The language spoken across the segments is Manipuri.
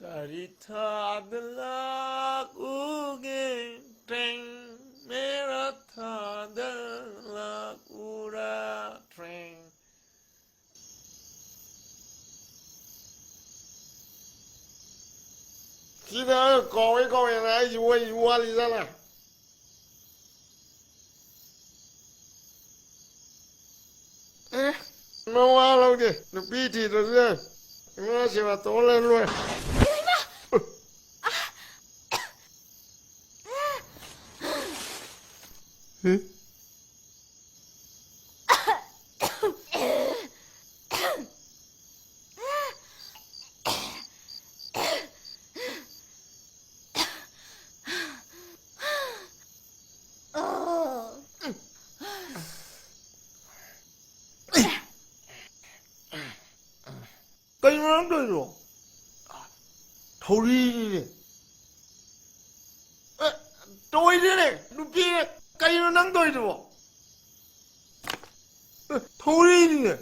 Carità che meratha della cura train. Khi đó coi này vua đi ra nè. Nó qua lâu đi, nó bị thì rồi ra. Nó sẽ mà tổ lên luôn. Cái nó rồi rồi. Thôi đi. Tôi đi này, lúc kia cây nó nắng tôi rồi. Thôi đi này.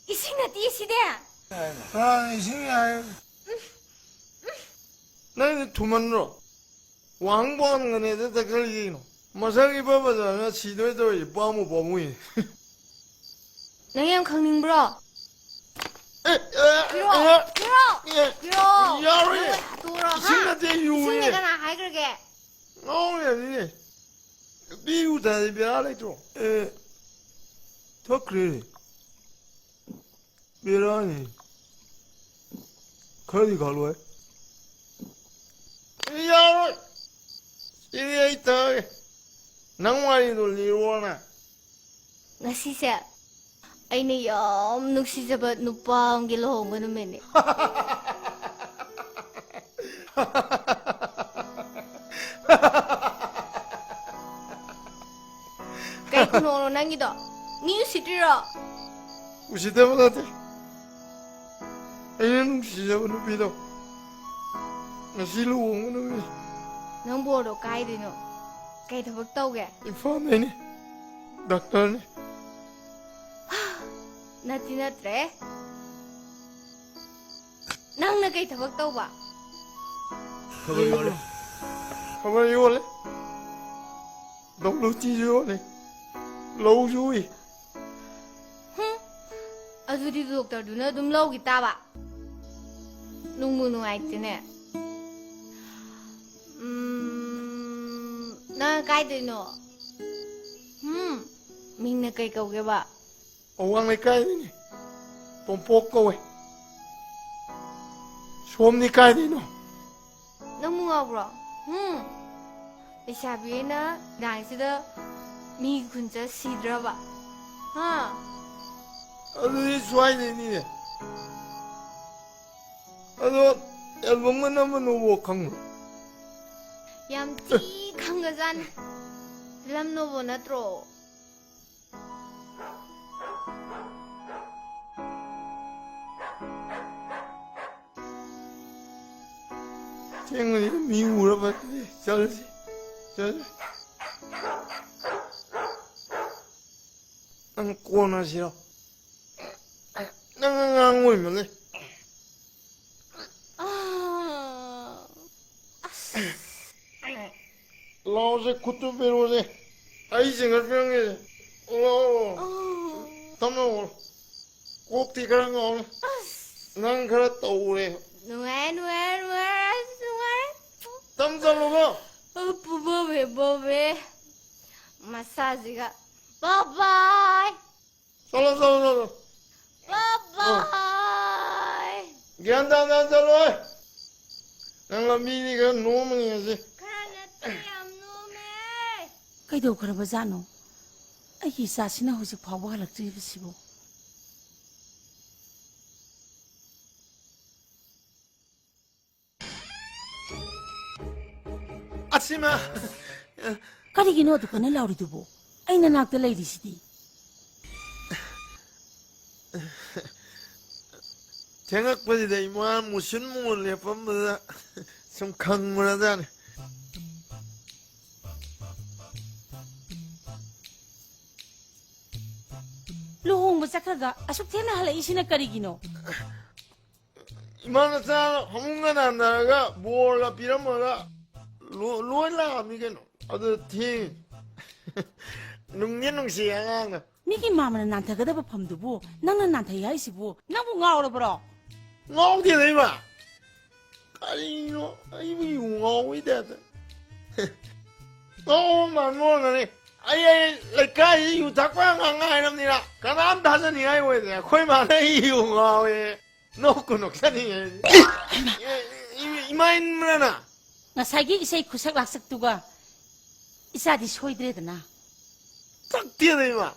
이승아 뒤시대. 이승이야. 나 도망러. 왕보하는 거네, 내가 걸리노. 마상이 봐봐서 나 지도에도 뭐하면 뭐무이. 너형 강릉브로. 길어. 야로이. 돌아. 이승한테 유해. 이승이가 나 할 그러게. 네. 미국 다니면 알아줘. 더 그래. 미라니. 거기 가로해. 야로이. 이리 있다. 낭만이 돌리로나. 나시세. ꯑꯩꯅ ꯌꯥꯝ ꯅꯨꯡꯁꯤꯖꯕ ꯅꯨꯄꯥ ꯑꯃꯒꯤ ꯂꯨꯍꯣꯡꯕ ꯅꯨꯃꯤꯠꯅꯤ. ꯀꯩ ꯈꯨꯅꯣꯛꯅꯣ ꯅꯪꯒꯤꯗꯣ? ꯃꯤ ꯎꯁꯤꯠꯇ꯭ꯔꯤꯔꯣ? 우시대면 안 돼. 애는 우시자고 누비도. 나실로 오는 놈이. ꯅꯪ ꯕꯣꯔꯗꯣ ꯀꯥꯏꯗꯣꯏꯅꯣ? ꯀꯩ ꯊꯕꯛ ꯇꯧꯒꯦ? 이파메니. 닥터니. ꯅꯠꯇꯤ ꯅꯠꯇ꯭ꯔꯦ. ꯅꯪꯅ ꯀꯩ ꯊꯕꯛ ꯇꯧꯕ? 가만히 올래. 가만히 올래. 너무 찌지오네. 로우주이. ꯑꯗꯨꯗꯤ ꯗꯣꯛꯇꯔꯗꯨꯅ ꯑꯗꯨꯝ ꯂꯧꯈꯤ ꯇꯥꯕ. ꯅꯨꯡꯕꯨ ꯅꯨꯡꯉꯥꯏꯇꯦꯅꯦ. ꯅꯪ ꯀꯥꯏꯗꯣꯏꯅꯣ? ꯃꯤꯡꯅ ꯀꯩ ꯀꯧꯒꯦꯕ? 어왕내 까이니. pompokowe. 솜니 까이니노. ꯅꯪ ꯉꯥꯎꯕ꯭ꯔꯣ? ꯂꯩꯁꯥꯕꯤꯅ ꯗꯥꯡꯁꯤꯗ ꯃꯤ ꯈꯨꯟꯆꯠ ꯁꯤꯗ꯭ꯔꯕ? 어디 좋아이니. 어도 앨범은 한번 오고 강. ꯌꯥꯝ ꯊꯤ ꯈꯪꯒꯖꯥꯠꯅꯤ. ꯐꯤꯂꯝ ꯅꯣꯕꯣ ꯅꯠꯇ꯭ꯔꯣ? 쟁은이 미우라 봤지. 잘지. 난 꼬나 싫어. 난 오이면 돼. 라오세 쿠투베로세. 아이징을 병해. 담나올. 꼭지 그런 거 오네. 난 그랬다 오래. 누구해? 땀살로 가. 뭐왜? 마사지가. 바이바이. 살로. 바이바이. 간다 살로. 내가 미니가 노문이지. ꯀꯩꯗꯧꯈ꯭ꯔꯕꯖꯥꯠꯅꯣ ꯑꯩꯒꯤ ꯏꯆꯥꯁꯤꯅ ꯍꯧꯖꯤꯛ ꯐꯥꯎꯕ ꯍꯜꯂꯛꯇ꯭ꯔꯤꯕꯁꯤꯕꯨ 아침아. ꯀꯔꯤꯒꯤꯅꯣ ꯑꯗꯨꯀꯟꯅ ꯂꯥꯎꯔꯤꯗꯨꯕꯨ ꯑꯩ ꯅꯅꯥꯛꯇ ꯂꯩꯔꯤꯁꯤꯗꯤ 생각보다 이만 무슨 몸을 예쁜보다 좀 강물하다네. ꯌꯦꯡꯕ ꯆꯠꯈ꯭ꯔꯒ ꯑꯁꯨꯛ ꯊꯦꯡꯅ ꯍꯜꯂꯛꯏꯁꯤꯅ ꯀꯔꯤꯒꯤꯅꯣ 이만한 한문가 난다가 뭐라 비라마가 로일라 미겐 아주 티 능년능시야 ꯃꯤꯒꯤ ꯃꯥꯃꯅ ꯅꯥꯟꯊꯒꯗꯕ ꯐꯝꯗꯨꯕꯨ ꯅꯪꯅ ꯅꯥꯟꯊꯩ ꯍꯥꯏꯁꯤꯕꯨ ꯅꯪꯕꯨ ꯉꯥꯎꯔꯕ꯭ꯔꯣ ngáo thì đấy mà ai bị ngáo ấy đẹp ngáo mà ngon này ai lại cái yêu thắc quá ngang ngay lắm đi là cái đám đàn này ai vậy nè khơi mà này yêu ngáo ấy nó cũng nó cái này 이마인 뭐라나 ꯉꯁꯥꯏꯒꯤ ꯏꯁꯩ ꯈꯨꯁꯛ ꯂꯥꯛꯁꯛꯇꯨꯒ ꯏꯆꯥꯗꯤ ꯁꯣꯏꯗ꯭ꯔꯦꯗꯅ 딱 뛰어야 돼 이마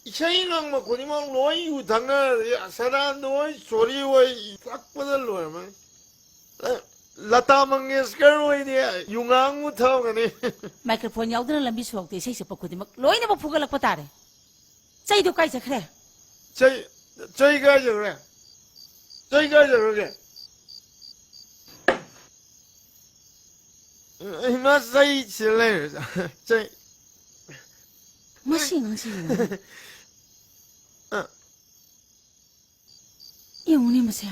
이차이랑 뭐 고니만 로이 우당나 사람 로이 소리 로이 딱 받을 로이 뭐 라타 망게스커 로이니 융앙 못하고 가네 ไมโครโฟน ꯌꯥꯎꯗꯅ ꯂꯝꯕꯤ ꯁꯣꯔꯣꯛꯇ ꯏꯁꯩ ꯁꯛꯄ ꯈꯨꯗꯤꯡꯃꯛ ꯂꯣꯏꯅꯃꯛ ꯐꯨꯒꯠꯂꯛꯄ ꯇꯥꯔꯦ ꯆꯩꯗꯣ ꯀꯥꯏ ꯆꯠꯈ꯭ꯔꯦ 저희가 저 그래 저희가 저 그래 이마 사이 칠래 저희 ꯃꯁꯤ ꯑꯉꯥꯡꯁꯤ ꯌꯦꯡꯉꯨꯅꯦ ꯃꯁꯦ